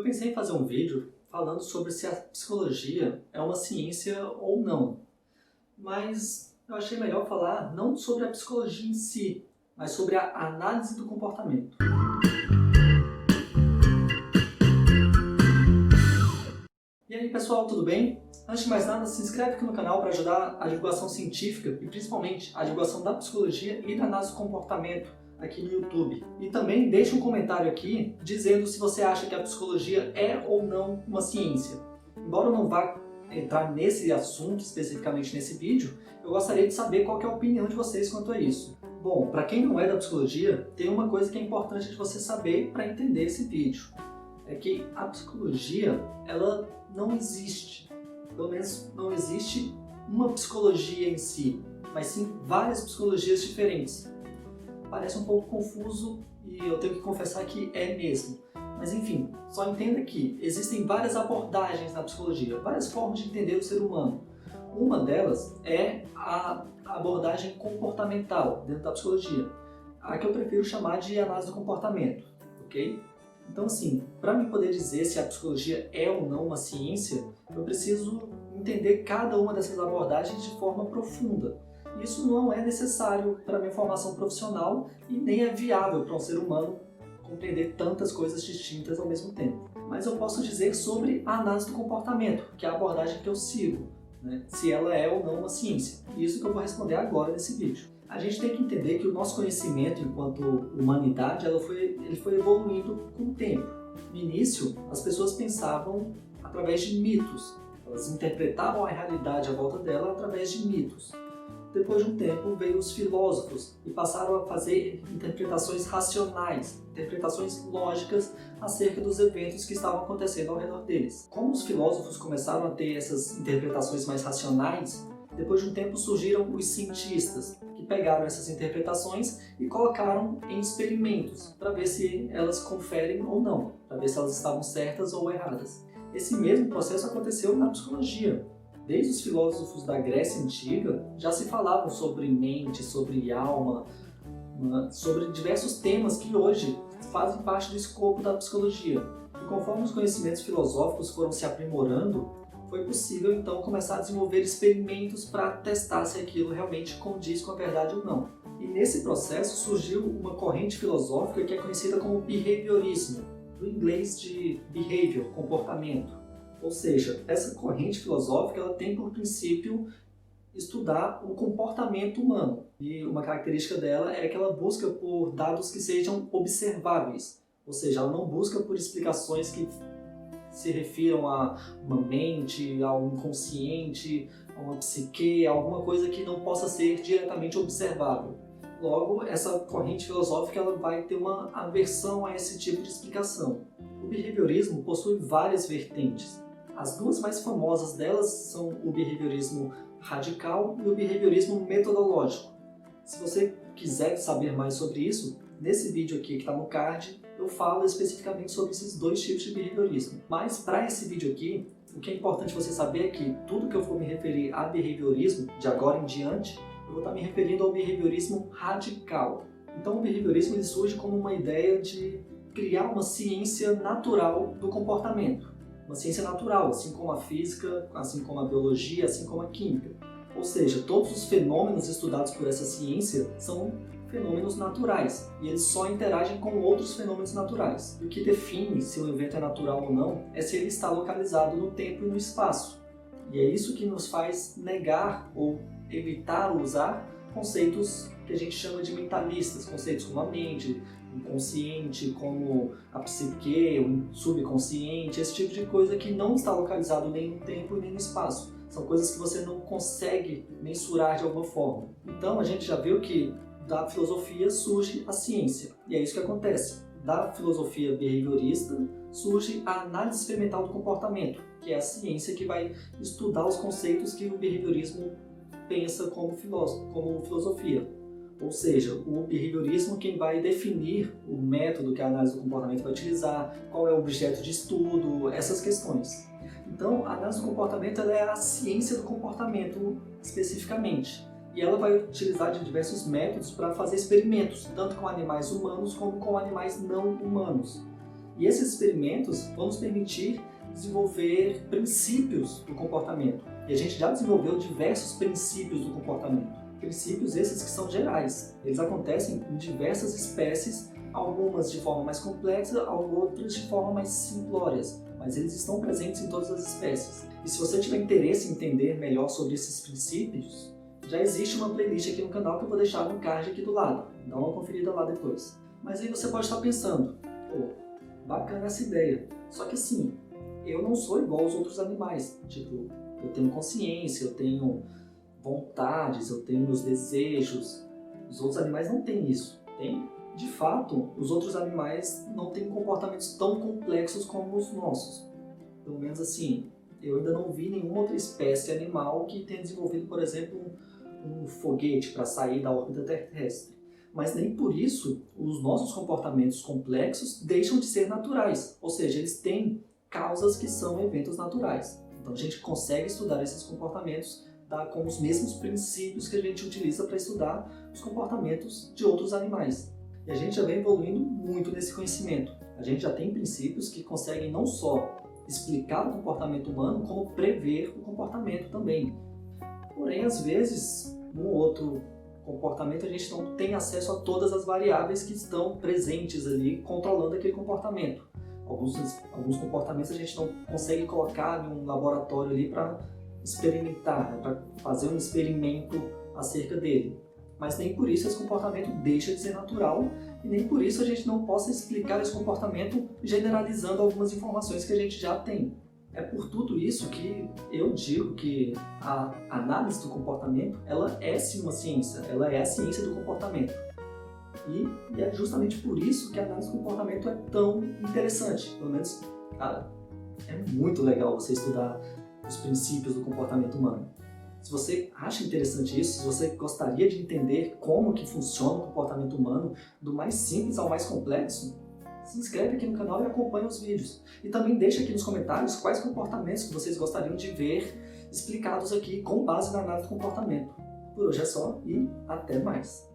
Eu pensei em fazer um vídeo falando sobre se a psicologia é uma ciência ou não, mas eu achei melhor falar não sobre a psicologia em si, mas sobre a análise do comportamento. E aí pessoal, tudo bem? Antes de mais nada, se inscreve aqui no canal para ajudar a divulgação científica e principalmente a divulgação da psicologia e da análise do comportamento aqui no YouTube. E também deixa um comentário aqui dizendo se você acha que a psicologia é ou não uma ciência. Embora eu não vá entrar nesse assunto especificamente nesse vídeo, eu gostaria de saber qual que é a opinião de vocês quanto a isso. Bom, para quem não é da psicologia, tem uma coisa que é importante de você saber para entender esse vídeo. É que a psicologia, ela não existe. Pelo menos não existe uma psicologia em si, mas sim várias psicologias diferentes. Parece um pouco confuso e eu tenho que confessar que é mesmo. Mas enfim, só entenda que existem várias abordagens na psicologia, várias formas de entender o ser humano. Uma delas é a abordagem comportamental dentro da psicologia, a que eu prefiro chamar de análise do comportamento, ok? Então assim, para mim poder dizer se a psicologia é ou não uma ciência, eu preciso entender cada uma dessas abordagens de forma profunda. Isso não é necessário para a minha formação profissional e nem é viável para um ser humano compreender tantas coisas distintas ao mesmo tempo. Mas eu posso dizer sobre a análise do comportamento, que é a abordagem que eu sigo, né? Se ela é ou não uma ciência. E isso que eu vou responder agora nesse vídeo. A gente tem que entender que o nosso conhecimento enquanto humanidade ele foi evoluindo com o tempo. No início, as pessoas pensavam através de mitos. Elas interpretavam a realidade à volta dela através de mitos. Depois de um tempo, veio os filósofos e passaram a fazer interpretações racionais, interpretações lógicas acerca dos eventos que estavam acontecendo ao redor deles. Como os filósofos começaram a ter essas interpretações mais racionais, depois de um tempo surgiram os cientistas, que pegaram essas interpretações e colocaram em experimentos para ver se elas conferem ou não, para ver se elas estavam certas ou erradas. Esse mesmo processo aconteceu na psicologia. Desde os filósofos da Grécia Antiga já se falavam sobre mente, sobre alma, sobre diversos temas que hoje fazem parte do escopo da psicologia. E conforme os conhecimentos filosóficos foram se aprimorando, foi possível então começar a desenvolver experimentos para testar se aquilo realmente condiz com a verdade ou não. E nesse processo surgiu uma corrente filosófica que é conhecida como behaviorismo, do inglês de behavior, comportamento. Ou seja, essa corrente filosófica ela tem por princípio estudar o comportamento humano. E uma característica dela é que ela busca por dados que sejam observáveis. Ou seja, ela não busca por explicações que se refiram a uma mente, a um inconsciente, a uma psique, a alguma coisa que não possa ser diretamente observável. Logo, essa corrente filosófica ela vai ter uma aversão a esse tipo de explicação. O behaviorismo possui várias vertentes. As duas mais famosas delas são o behaviorismo radical e o behaviorismo metodológico. Se você quiser saber mais sobre isso, nesse vídeo aqui que está no card, eu falo especificamente sobre esses dois tipos de behaviorismo. Mas para esse vídeo aqui, o que é importante você saber é que tudo que eu for me referir a behaviorismo, de agora em diante, eu vou estar me referindo ao behaviorismo radical. Então o behaviorismo ele surge como uma ideia de criar uma ciência natural do comportamento. Uma ciência natural, assim como a física, assim como a biologia, assim como a química. Ou seja, todos os fenômenos estudados por essa ciência são fenômenos naturais, e eles só interagem com outros fenômenos naturais. E o que define se um evento é natural ou não é se ele está localizado no tempo e no espaço. E é isso que nos faz negar ou evitar usar conceitos que a gente chama de mentalistas, conceitos como a mente, o inconsciente, como a psique, o subconsciente, esse tipo de coisa que não está localizado nem no tempo e nem no espaço. São coisas que você não consegue mensurar de alguma forma. Então a gente já viu que da filosofia surge a ciência, e é isso que acontece. Da filosofia behaviorista surge a análise experimental do comportamento, que é a ciência que vai estudar os conceitos que o behaviorismo pensa como filosofia. Ou seja, o behaviorismo quem vai definir o método que a análise do comportamento vai utilizar, qual é o objeto de estudo, essas questões. Então, a análise do comportamento ela é a ciência do comportamento especificamente. E ela vai utilizar de diversos métodos para fazer experimentos, tanto com animais humanos como com animais não humanos. E esses experimentos vão nos permitir desenvolver princípios do comportamento. E a gente já desenvolveu diversos princípios do comportamento. Princípios esses que são gerais. Eles acontecem em diversas espécies, algumas de forma mais complexa, outras de forma mais simplórias, mas eles estão presentes em todas as espécies. E se você tiver interesse em entender melhor sobre esses princípios, já existe uma playlist aqui no canal que eu vou deixar no card aqui do lado. Dá uma conferida lá depois. Mas aí você pode estar pensando, pô, bacana essa ideia. Só que assim, eu não sou igual aos outros animais. Tipo, eu tenho consciência, eu tenho vontades, eu tenho meus desejos. Os outros animais não têm isso. Tem? De fato, os outros animais não têm comportamentos tão complexos como os nossos. Pelo menos assim, eu ainda não vi nenhuma outra espécie animal que tenha desenvolvido, por exemplo, um foguete para sair da órbita terrestre. Mas nem por isso os nossos comportamentos complexos deixam de ser naturais. Ou seja, eles têm causas que são eventos naturais. Então a gente consegue estudar esses comportamentos com os mesmos princípios que a gente utiliza para estudar os comportamentos de outros animais. E a gente já vem evoluindo muito nesse conhecimento. A gente já tem princípios que conseguem não só explicar o comportamento humano, como prever o comportamento também. Porém, às vezes, no outro comportamento, a gente não tem acesso a todas as variáveis que estão presentes ali, controlando aquele comportamento. Alguns comportamentos a gente não consegue colocar em um laboratório ali para experimentar, para fazer um experimento acerca dele. Mas nem por isso esse comportamento deixa de ser natural e nem por isso a gente não possa explicar esse comportamento generalizando algumas informações que a gente já tem. É por tudo isso que eu digo que a análise do comportamento, ela é sim uma ciência, ela é a ciência do comportamento. E é justamente por isso que a análise do comportamento é tão interessante. Pelo menos, cara, é muito legal você estudar os princípios do comportamento humano. Se você acha interessante isso, se você gostaria de entender como que funciona o comportamento humano, do mais simples ao mais complexo, se inscreve aqui no canal e acompanha os vídeos. E também deixa aqui nos comentários quais comportamentos que vocês gostariam de ver explicados aqui com base na análise do comportamento. Por hoje é só e até mais!